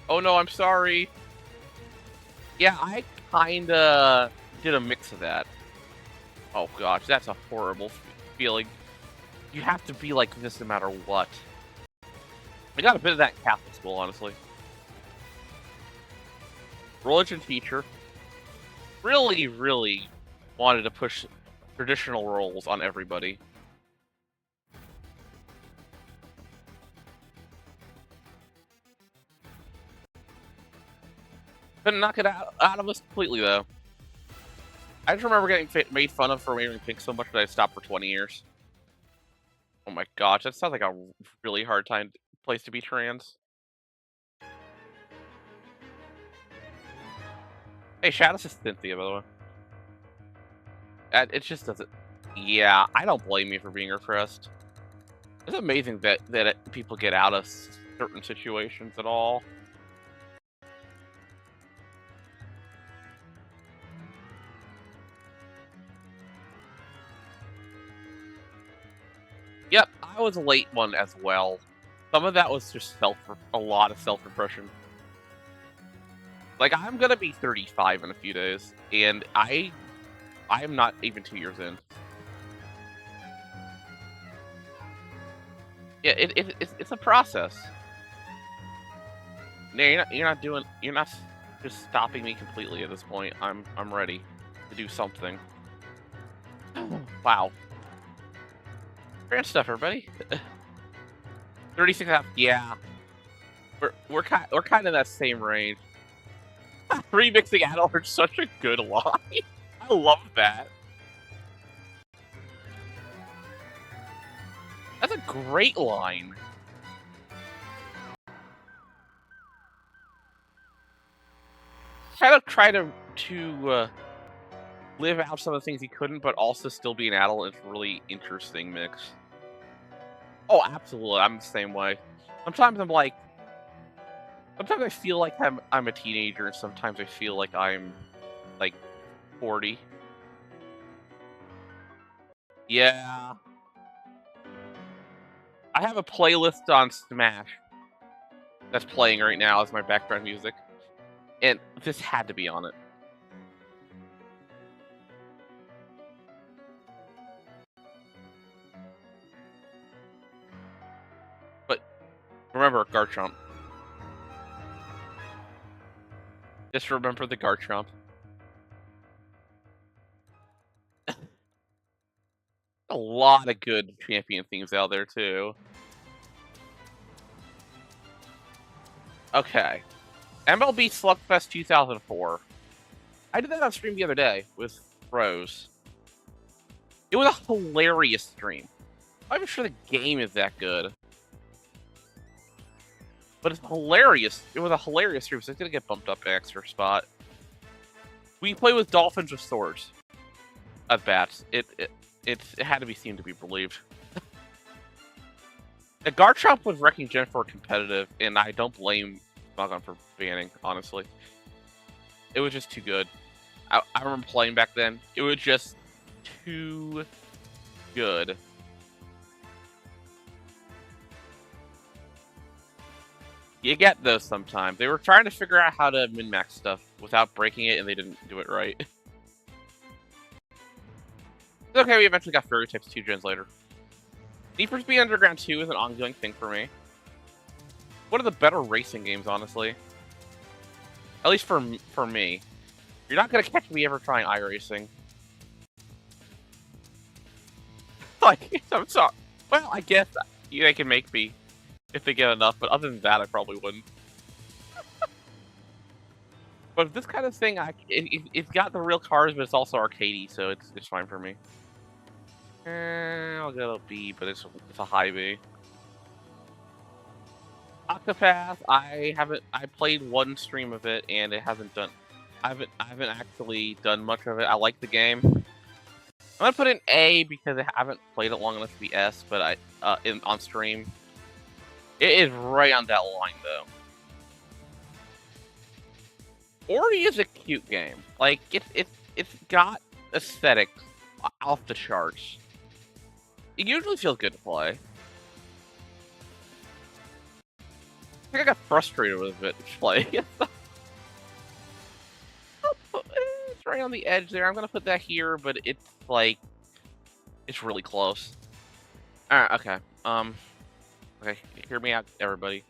Oh no, I'm sorry. Yeah, I kinda did a mix of that. Oh gosh, that's a horrible feeling. You have to be like this no matter what. I got a bit of that in Catholic school, honestly. Religion teacher. Really, really wanted to push traditional roles on everybody. Couldn't knock it out of us completely, though. I just remember getting made fun of for wearing pink so much that I stopped for 20 years. Oh my gosh, that sounds like a really hard place to be trans. Hey, Shadows is Cynthia, by the way. It just doesn't... Yeah, I don't blame you for being repressed. It's amazing that people get out of certain situations at all. Yep, I was a late one as well. Some of that was just a lot of self-repression. Like, I'm gonna be 35 in a few days, and I am not even 2 years in. Yeah, it's a process. No, you're not just stopping me completely at this point. I'm ready to do something. Wow. Grand stuff, everybody. 36.5. Yeah, we're kind of that same range. Remixing Adult is such a good line. I love that. That's a great line. Kind of try to live out some of the things he couldn't, but also still be an adult. It's a really interesting mix. Oh, absolutely. I'm the same way. Sometimes I'm like, sometimes I feel like I'm a teenager, and sometimes I feel like I'm like 40. Yeah. I have a playlist on Smash that's playing right now as my background music, and this had to be on it. But remember Garchomp. Just remember the Garchomp. A lot of good champion themes out there too. Okay. MLB Slugfest 2004. I did that on stream the other day with Rose. It was a hilarious stream. I'm not even sure the game is that good. But it's hilarious. It was a hilarious stream, so it's gonna get bumped up an extra spot. We play with dolphins with swords. As bats. It had to be seen to be believed. The Garchomp was wrecking Gen 4 competitive, and I don't blame Smogon for banning, honestly. It was just too good. I remember playing back then. It was just too good. You get those sometimes. They were trying to figure out how to min-max stuff without breaking it, and they didn't do it right. It's okay, we eventually got Fairy types 2 gens later. Need for Speed Underground 2 is an ongoing thing for me. One of the better racing games, honestly. At least for me. You're not gonna catch me ever trying iRacing. Like, I'm sorry. Well, I guess they can make me if they get enough, but other than that, I probably wouldn't. But this kind of thing, it's got the real cars, but it's also arcadey, so it's fine for me. I'll go a B, but it's a high B. Octopath, I played one stream of it, and it hasn't done. I haven't actually done much of it. I like the game. I'm gonna put in A because I haven't played it long enough to be S, but on stream. It is right on that line, though. Ori is a cute game. Like, it's got aesthetics off the charts. It usually feels good to play. I think I got frustrated with it playing. It's right on the edge there. I'm gonna put that here, but it's like, it's really close. Alright, okay. Okay, hear me out, everybody.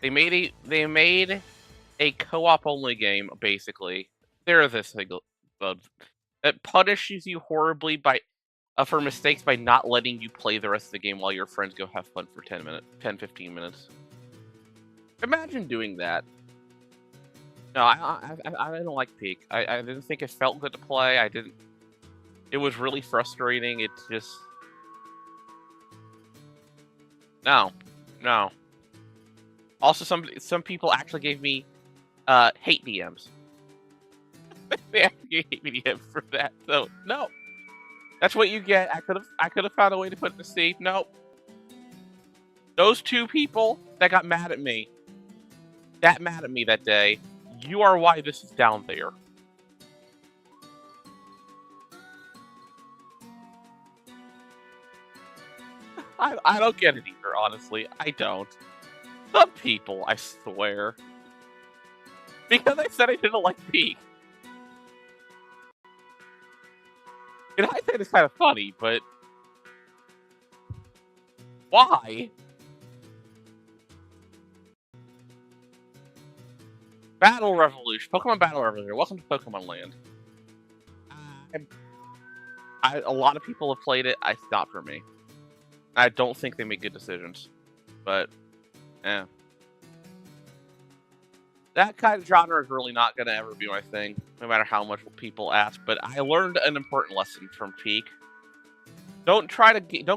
They made a co-op only game, basically. There is a single that punishes you horribly for mistakes by not letting you play the rest of the game while your friends go have fun for 15 minutes. Imagine doing that. No, I didn't like Peak. I didn't think it felt good to play. I didn't. It was really frustrating. It just no. Also, some people actually gave me hate DMs. They actually gave me DMs for that. So no, that's what you get. I could have found a way to put it to Steve. No, those two people that got mad at me, that day, you are why this is down there. I don't get it either, honestly. I don't. Some people, I swear. Because I said I didn't like Peak. In hindsight, it's kind of funny, but why? Battle Revolution. Pokemon Battle Revolution. Welcome to Pokemon Land. A lot of people have played it. It's not for me. I don't think they make good decisions. But, yeah. That kind of genre is really not going to ever be my thing, no matter how much people ask. But I learned an important lesson from Peak. Don't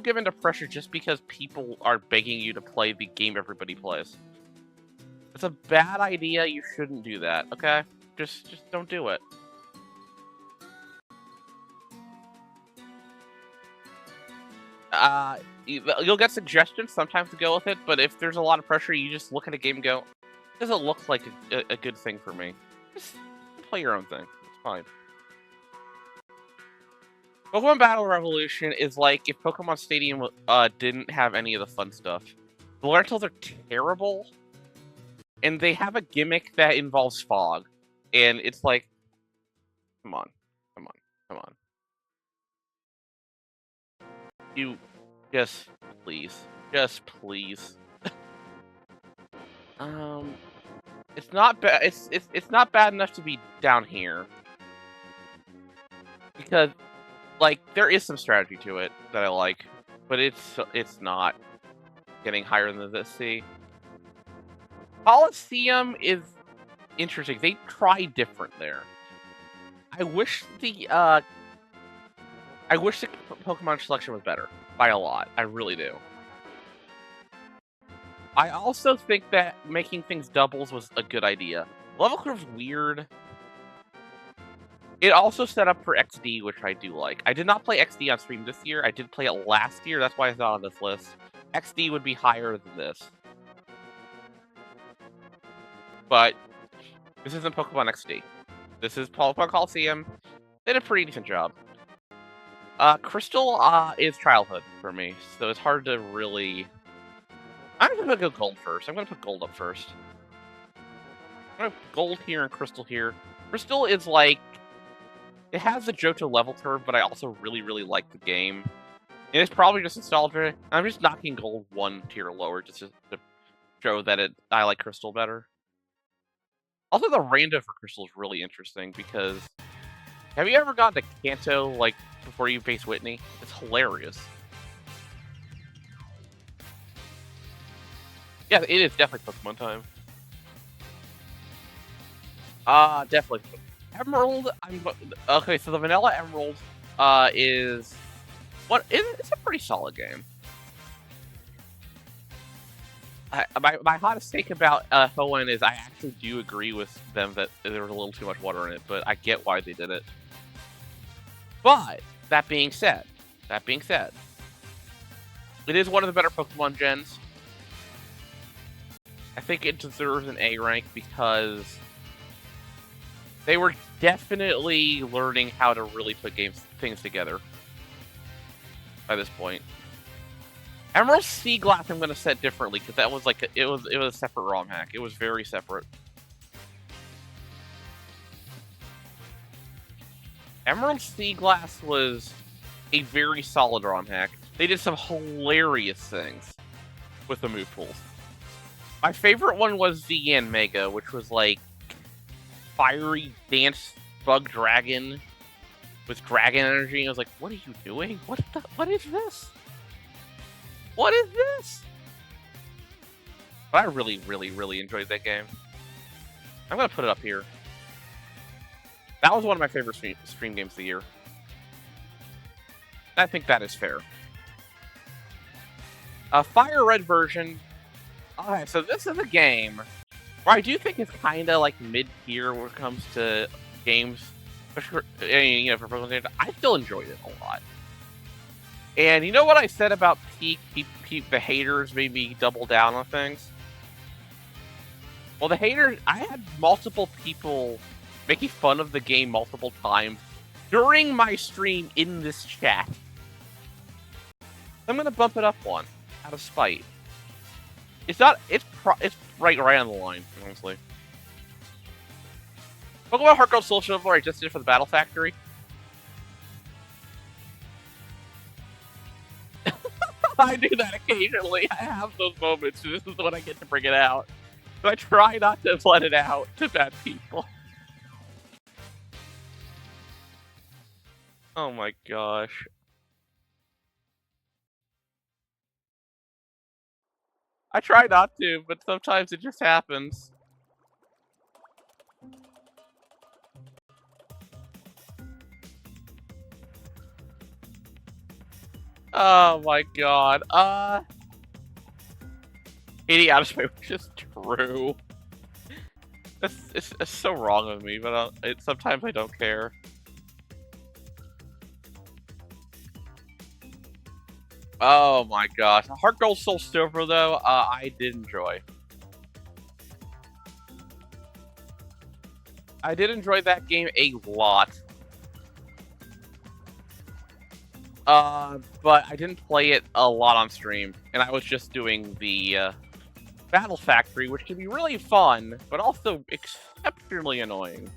give into pressure just because people are begging you to play the game everybody plays. It's a bad idea. You shouldn't do that. Okay, just don't do it. You'll get suggestions sometimes to go with it, but if there's a lot of pressure, you just look at a game and go, doesn't look like a good thing for me. Just play your own thing. It's fine. Pokemon Battle Revolution is like if Pokemon Stadium didn't have any of the fun stuff. The Larentals are terrible, and they have a gimmick that involves fog, and it's like, come on. You just please. It's not bad. It's not bad enough to be down here because, like, there is some strategy to it that I like, but it's not getting higher than the C. Coliseum is interesting. They try different there. I wish the Pokemon selection was better by a lot. I really do. I also think that making things doubles was a good idea. Level curve's weird. It also set up for XD, which I do like. I did not play XD on stream this year. I did play it last year. That's why it's not on this list. XD would be higher than this. But this isn't Pokemon XD. This is Pokemon Coliseum. They did a pretty decent job. Crystal is childhood for me, so it's hard to really... I'm gonna go gold first. I'm gonna put gold up first. I'm gonna put gold here and crystal here. Crystal is like... It has the Johto level curve, but I also really, really like the game. And it's probably just nostalgia. I'm just knocking gold one tier lower just to show that I like crystal better. Also, the random for crystal is really interesting because... Have you ever gone to Kanto, like, before you face Whitney? It's hilarious. Yeah, it is definitely Pokemon time. Definitely. Emerald, okay, so the Vanilla Emerald, it's a pretty solid game. My hottest take about Hoenn is I actually do agree with them that there was a little too much water in it, but I get why they did it. But, that being said, it is one of the better Pokemon gens. I think it deserves an A rank because they were definitely learning how to really put things together by this point. Emerald Sea Glass I'm going to set differently because that was like it was a separate ROM hack. It was very separate. Emerald Sea Glass was a very solid ROM hack. They did some hilarious things. with the move pools. My favorite one was the Yanmega, which was like fiery dance bug dragon with dragon energy. I was like, what are you doing? What is this? What is this? But I really, really, really enjoyed that game. I'm gonna put it up here. That was one of my favorite stream games of the year. I think that is fair. Fire Red version. Alright, so this is a game where I do think it's kind of like mid-tier when it comes to games. For Pokemon games. I still enjoyed it a lot. And you know what I said about Peak? The haters made me double down on things? Well, the haters, I had multiple people making fun of the game multiple times during my stream in this chat. I'm gonna bump it up one out of spite. It's not. It's right on the line, honestly. Pokemon Heart Gold Soul Silver I just did for the Battle Factory. I do that occasionally. I have those moments. So this is when I get to bring it out. So I try not to let it out to bad people. Oh my gosh. I try not to, but sometimes it just happens. Oh my god. Idiotic, which is true. It's so wrong of me, but sometimes I don't care. Oh my gosh. Heart Gold Soul Silver, though, I did enjoy. I did enjoy that game a lot. But I didn't play it a lot on stream, and I was just doing the Battle Factory, which can be really fun, but also exceptionally annoying.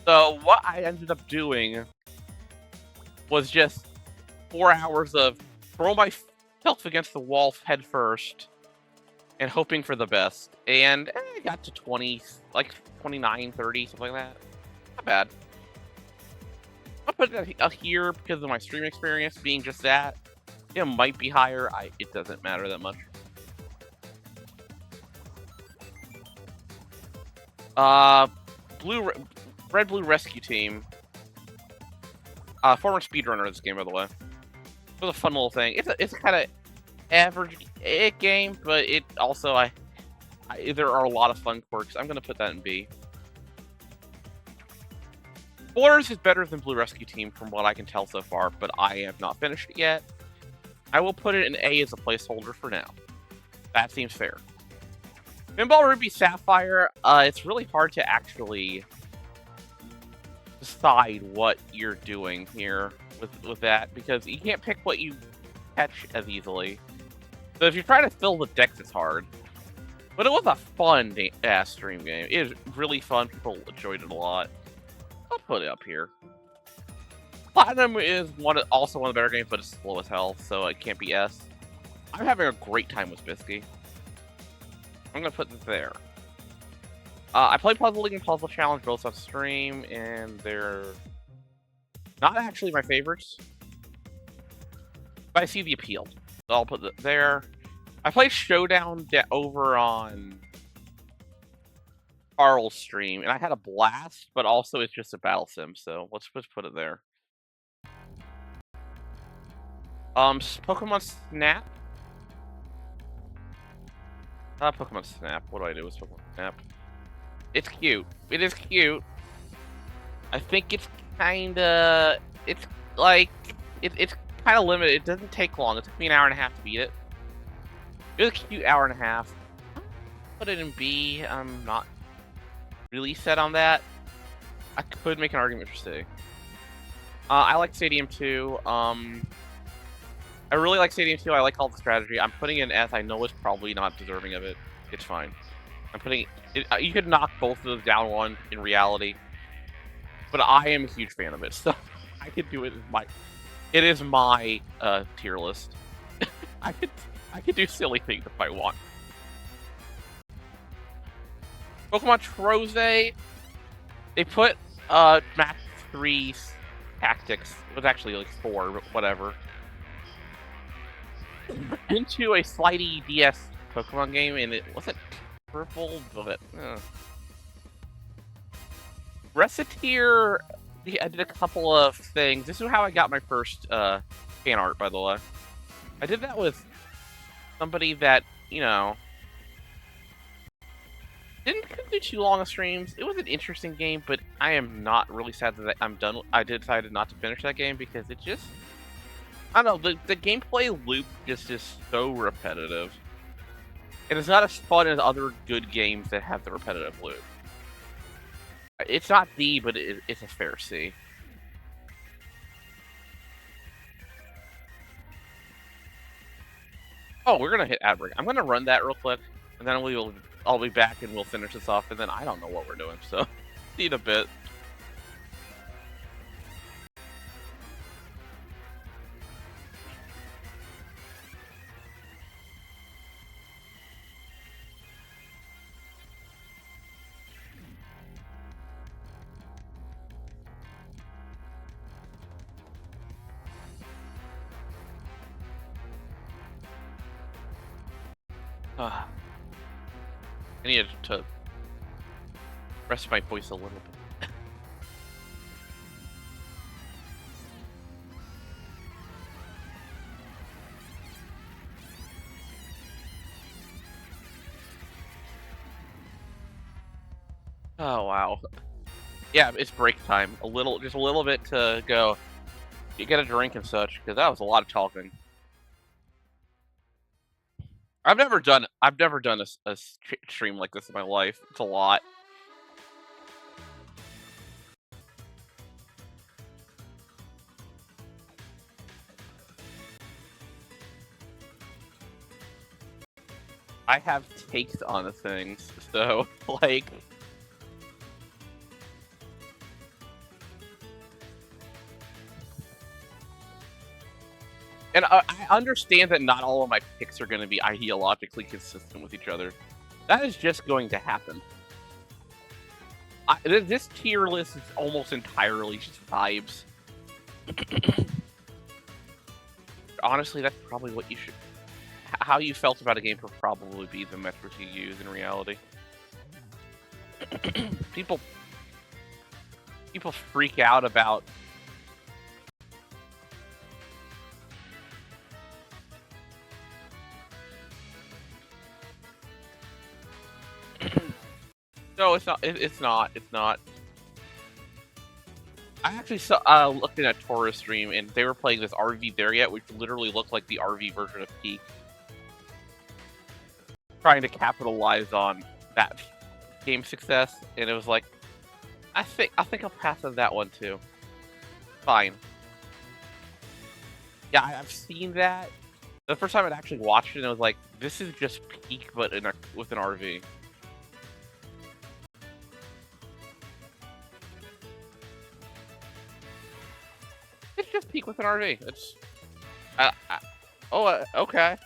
So what I ended up doing was just 4 hours of throw myself against the wall head first and hoping for the best. And I got to 20, like 29, 30, something like that. Not bad. I'll put it here because of my stream experience being just that. It might be higher. It doesn't matter that much. Red Blue Rescue Team. Former speedrunner of this game, by the way. It was a fun little thing. It's kind of average game, but it also there are a lot of fun quirks. I'm gonna put that in B. Borders is better than Blue Rescue Team from what I can tell so far, but I have not finished it yet. I will put it in A as a placeholder for now. That seems fair. Pinball Ruby Sapphire, it's really hard to actually decide what you're doing here with that, because you can't pick what you catch as easily. So if you're trying to fill the decks, it's hard. But it was a fun ass stream game. It was really fun. People enjoyed it a lot. I'll put it up here. Platinum is also one of the better games, but it's slow as hell, so it can't be S. I'm having a great time with Bisky. I'm gonna put it there. I play Puzzle League and Puzzle Challenge both on stream, and they're not actually my favorites. But I see the appeal. So I'll put it there. I play Showdown over on Carl's stream, and I had a blast, but also it's just a battle sim, so let's put it there. Pokemon Snap. Pokemon Snap. What do I do with Pokemon Snap? It's cute. It is cute. I think it's kinda... It's like... It's kind of limited. It doesn't take long. It took me an hour and a half to beat it. It was a cute hour and a half. Put it in B. I'm not really set on that. I could make an argument for C. I like Stadium 2. I really like Stadium 2. I like all the strategy. I'm putting it in S. I know it's probably not deserving of it. It's fine. I'm putting it... You could knock both of those down one in reality. but I am a huge fan of it, so I could do it as my. It is my tier list. I could I could do silly things if I want. Pokemon Trose, they put Match 3 Tactics, it was actually like 4, but whatever, into a Slidey DS Pokemon game, and it wasn't purple, but Reciteer, I did a couple of things. This is how I got my first fan art, by the way. I did that with somebody that, you know, couldn't do too long of streams. It was an interesting game, but I am not really sad that I'm done. I decided not to finish that game because it just, I don't know, the gameplay loop just is so repetitive. And it's not as fun as other good games that have the repetitive loop. It's not D, but it's a fair C. Oh, we're gonna hit ad break. I'm gonna run that real quick, and then I'll be back and we'll finish this off, and then I don't know what we're doing, so see you in a bit. I need to rest my voice a little bit. Oh wow. Yeah, it's break time. Just a little bit to go. You get a drink and such, because that was a lot of talking. I've never done a stream like this in my life. It's a lot. I have takes on the things, so like. And I understand that not all of my picks are going to be ideologically consistent with each other. That is just going to happen. This tier list is almost entirely just vibes. Honestly, that's probably what you should. How you felt about a game would probably be the metric you use in reality. People freak out about. No, it's not. It's not. It's not. I actually saw looked at a Taurus stream, and they were playing this RV There Yet, which literally looked like the RV version of Peak, trying to capitalize on that game success. And it was like, I think I'll pass on that one too. Fine. Yeah, I've seen that. The first time I'd actually watched it, I was like, this is just Peak, but with an RV. It's just Peak with an RV. It's. Okay.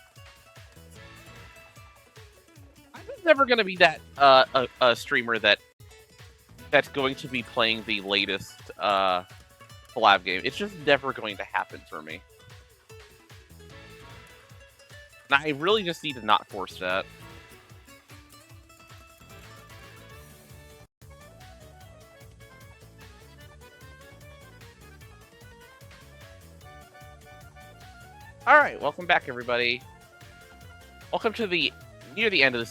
I'm never gonna be that a streamer that's going to be playing the latest collab game. It's just never going to happen for me. And I really just need to not force that. Alright, welcome back, everybody. Welcome to near the end of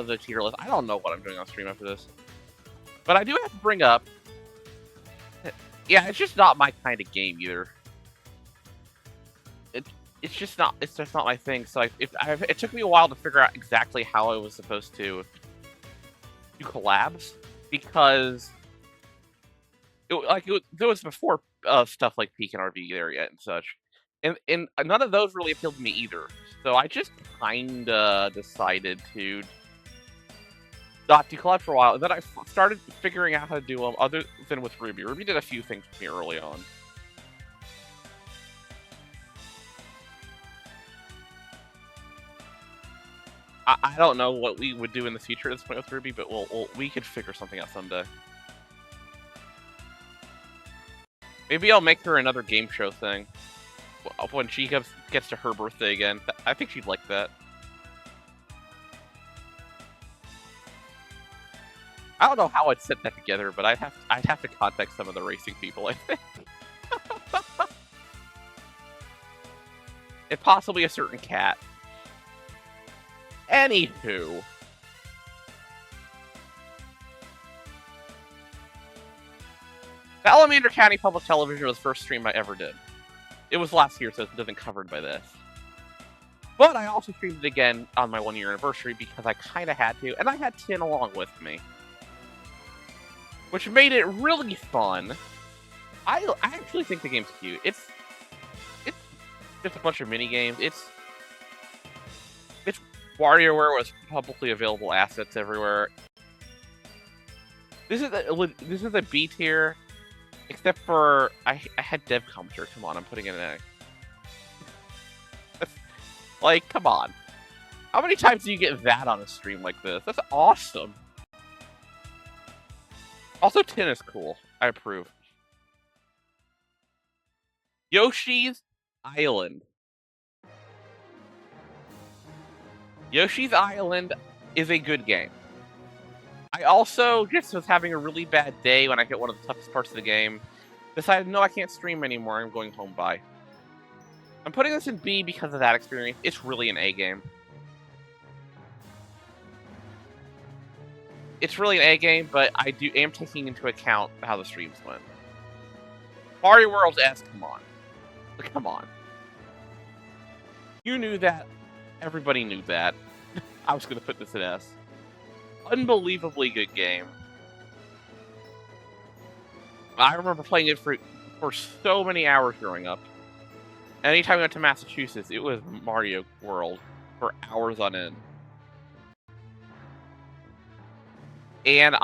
the tier list. I don't know what I'm doing on stream after this. But I do have to bring up... Yeah, it's just not my kind of game, either. It's just not my thing. So it took me a while to figure out exactly how I was supposed to do collabs, because there was before stuff like Peak and RV There Yet and such, and none of those really appealed to me either. So I just kinda decided to not do collabs for a while, and then I started figuring out how to do them other than with Ruby. Ruby did a few things for me early on. I don't know what we would do in the future at this point with Ruby, but we could figure something out someday. Maybe I'll make her another game show thing when she gets to her birthday again. I think she'd like that. I don't know how I'd set that together, but I'd have to contact some of the racing people, I think. And possibly a certain cat. Anywho. The Alameda County Public Television was the first stream I ever did. It was last year, so it doesn't covered by this. But I also streamed it again on my 1-year anniversary because I kind of had to, and I had Tin along with me. Which made it really fun. I actually think the game's cute. It's just a bunch of mini games. It's WarioWare with publicly available assets everywhere. This is a B tier, except for I had Dev Comter. Come on, I'm putting in an A. Like, come on. How many times do you get that on a stream like this? That's awesome. Also, Tin is cool. I approve. Yoshi's Island. Yoshi's Island is a good game. I also just was having a really bad day when I hit one of the toughest parts of the game. Decided, no, I can't stream anymore. I'm going home. Bye. I'm putting this in B because of that experience. It's really an A game. It's really an A game, but I am taking into account how the streams went. Mario World's S, come on. Come on. You knew that. Everybody knew that. I was going to put this in S. Unbelievably good game. I remember playing it for so many hours growing up. Anytime I went to Massachusetts, it was Mario World for hours on end. And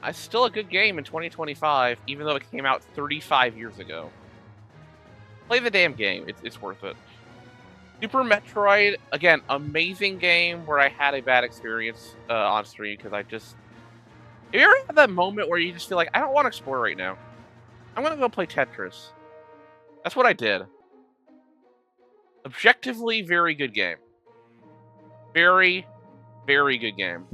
it's still a good game in 2025, even though it came out 35 years ago. Play the damn game. It's worth it. Super Metroid, again, amazing game where I had a bad experience on stream because have you ever had that moment where you just feel like, I don't want to explore right now. I'm going to go play Tetris. That's what I did. Objectively, very good game. Very, very good game.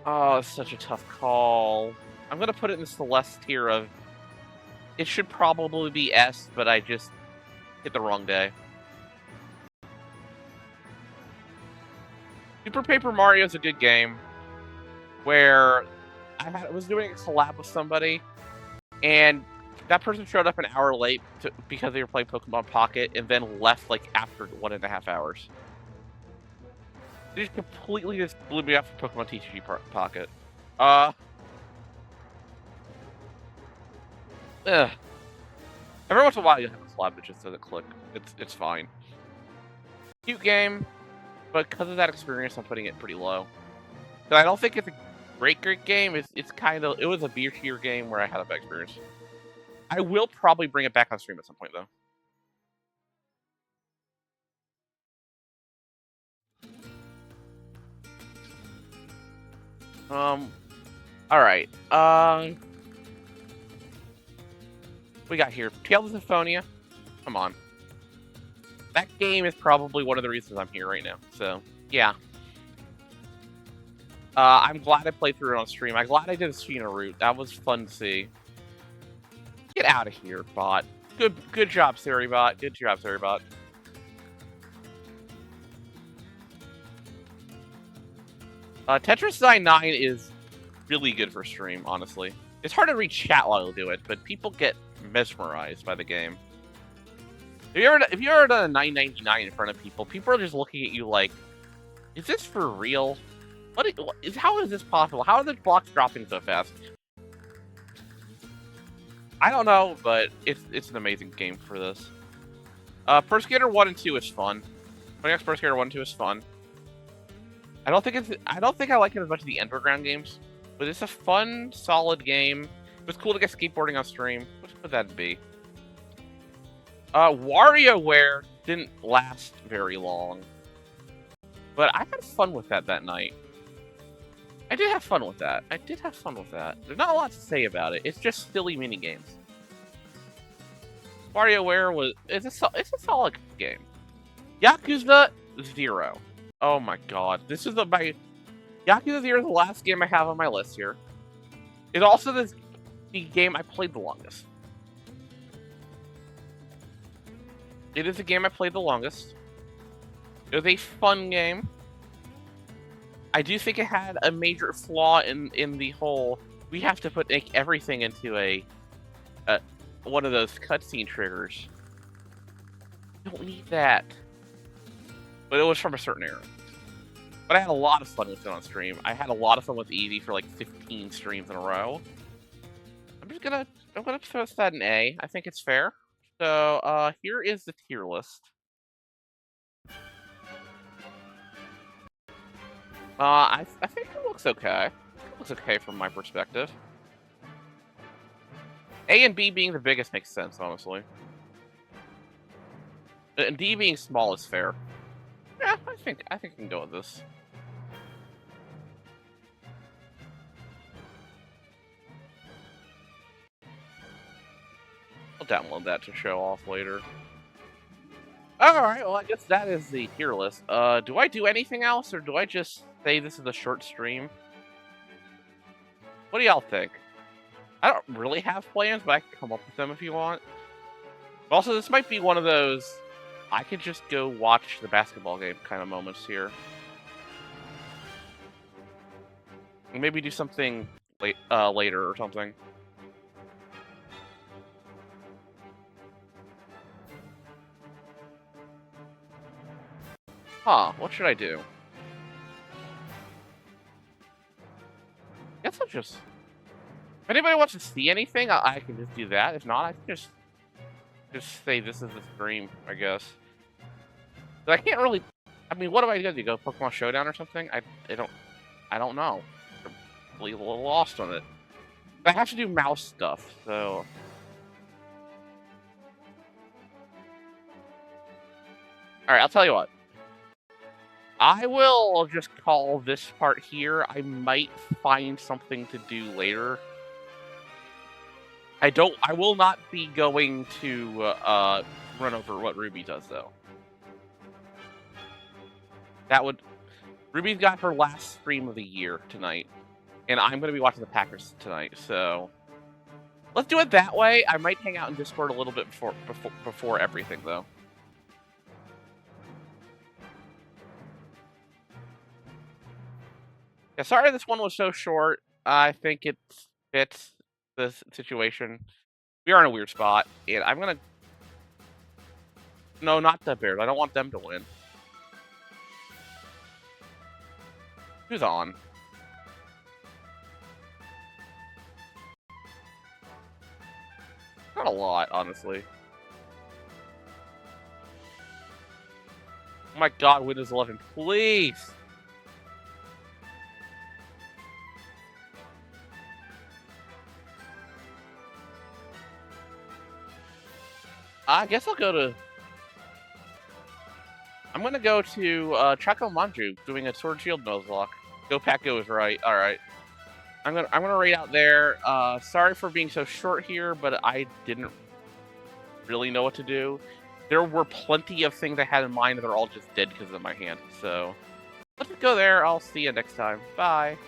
Oh, it's such a tough call. I'm going to put it in the Celeste tier of, it should probably be S, but I just hit the wrong day. Super Paper Mario is a good game where I was doing a collab with somebody, and that person showed up an hour late because they were playing Pokemon Pocket, and then left like after 1.5 hours. They just completely blew me off for Pokemon TCG Pocket. Every once in a while you have a collab that just doesn't click. It's fine. Cute game, but because of that experience, I'm putting it pretty low. I don't think it's a great game. It was a B tier game where I had a bad experience. I will probably bring it back on stream at some point, though. Alright. We got here Tales of Symphonia. Come on. That game is probably one of the reasons I'm here right now. So, yeah. I'm glad I played through it on stream. I'm glad I did a Sheena route. That was fun to see. Get out of here, bot. Good job, Seribot. Good job, Seribot. Tetris Design 9 is really good for stream, honestly. It's hard to read chat while you do it, but people get mesmerized by the game. If you ever done a 999 in front of people, people are just looking at you like, is this for real? How is this possible? How are the blocks dropping so fast? I don't know, but it's an amazing game for this. Pro Skater 1 and 2 is fun. Pro Skater 1 and 2 is fun. I don't think I like it as much as the Underground games, but it's a fun, solid game. It was cool to get skateboarding on stream. What would that be? WarioWare didn't last very long, but I had fun with that night. I did have fun with that. There's not a lot to say about it. It's just silly mini games. WarioWare it's a solid game. Yakuza 0. Oh my god, this is my Yakuza 0 is the last game I have on my list here. It's also the game I played the longest. It is the game I played the longest. It was a fun game. I do think it had a major flaw in the whole. We have to make everything into a one of those cutscene triggers. Don't need that. But it was from a certain era. But I had a lot of fun with it on stream. I had a lot of fun with Eevee for like 15 streams in a row. I'm gonna throw that an A. I think it's fair. So here is the tier list. I think it looks okay. It looks okay from my perspective. A and B being the biggest makes sense, honestly. And D being small is fair. Yeah, I think I can go with this. I'll download that to show off later. Alright, well I guess that is the tier list. Do I do anything else, or do I just say this is a short stream? What do y'all think? I don't really have plans, but I can come up with them if you want. Also, this might be one of those I could just go watch the basketball game kind of moments here. Maybe do something later or something. Huh, what should I do? I guess I'll just... If anybody wants to see anything, I can just do that. If not, I can just say this is the stream, I guess. But I can't really... I mean, what am I gonna do? Go Pokemon Showdown or something? I don't know. I'm really a little lost on it. But I have to do mouse stuff, so... Alright, I'll tell you what. I will just call this part here. I might find something to do later. I will not be going to run over what Ruby does, though. Ruby's got her last stream of the year tonight, and I'm going to be watching the Packers tonight, so let's do it that way. I might hang out in Discord a little bit before everything, though. Yeah, sorry this one was so short. I think it fits this situation. We are in a weird spot, and I'm gonna... No, not the Bears. I don't want them to win. Who's on? Not a lot, honestly. Oh my god, Windows 11, please! I guess I'll go to... I'm gonna go to Chaco Manju doing a Sword Shield Nuzlocke. Go Pack Go is right. Alright. I'm gonna raid out there. Sorry for being so short here, but I didn't really know what to do. There were plenty of things I had in mind that are all just dead because of my hand. So let's go there. I'll see you next time. Bye.